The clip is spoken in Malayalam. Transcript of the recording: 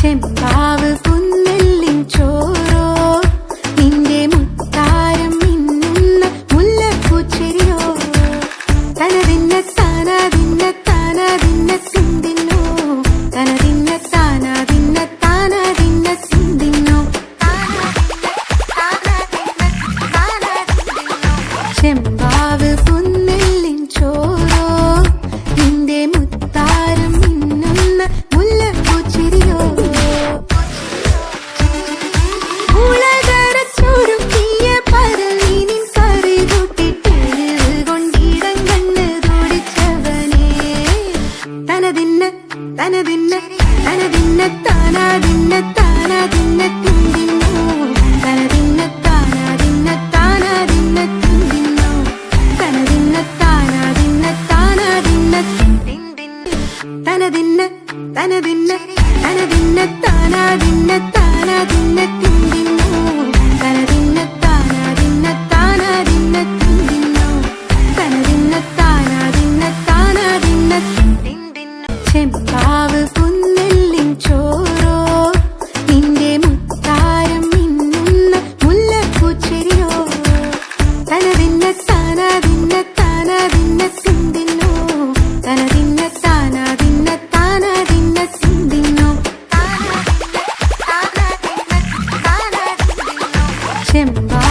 ചെമ്പാവ് പുന്നെല്ലിൻ ചോറോ നിന്റെ മുത്താരം മിന്നുന്ന മുല്ലപ്പൂച്ചെരിയോ തനതിന്ന താനാതിന്ന താനാതിന്ന തിന്തിന്നോ തനതിന്ന താനാതിന്ന താനാതിന്ന തിന്തിന്നോ ചെമ്പാവ് പുന്നെല്ലിൻ ചോറോ നിന്റെ മുത്താരം മിന്നുന്ന മുല്ലപ്പൂച്ചെരിയോ തനതിന്ന തനതിന്ന താനാതിന്ന താനാതിന്ന തിന്തിന്നോ തനതിന്ന താനാതിന്ന താനാതിന്ന തിന്തിന്നോ തനതിന്ന താനാതിന്ന താനാതിന്ന തനതിന്ന തനതിന്ന തനതിന്ന താനാതിന്ന താനാതിന്ന തിന്തിന്നോ തനതിന്ന താനാതിന്ന താനാതിന്ന തിന്തിന്നോ തനതിന്ന താനാതിന്ന താനാതിന്ന ചെമ്പാവ് പുന്നെല്ലിൻ ചോറോ നിന്റെ മുത്താരം മിന്നുന്ന മുല്ലപ്പൂച്ചെരിയോ തനതിന്ന താനാതിന്ന താനാതിന്ന തിന്തിന്നോ തനതിന്ന താനാതിന്ന താനാതിന്ന തിന്തിന്നോ ചെമ്പാ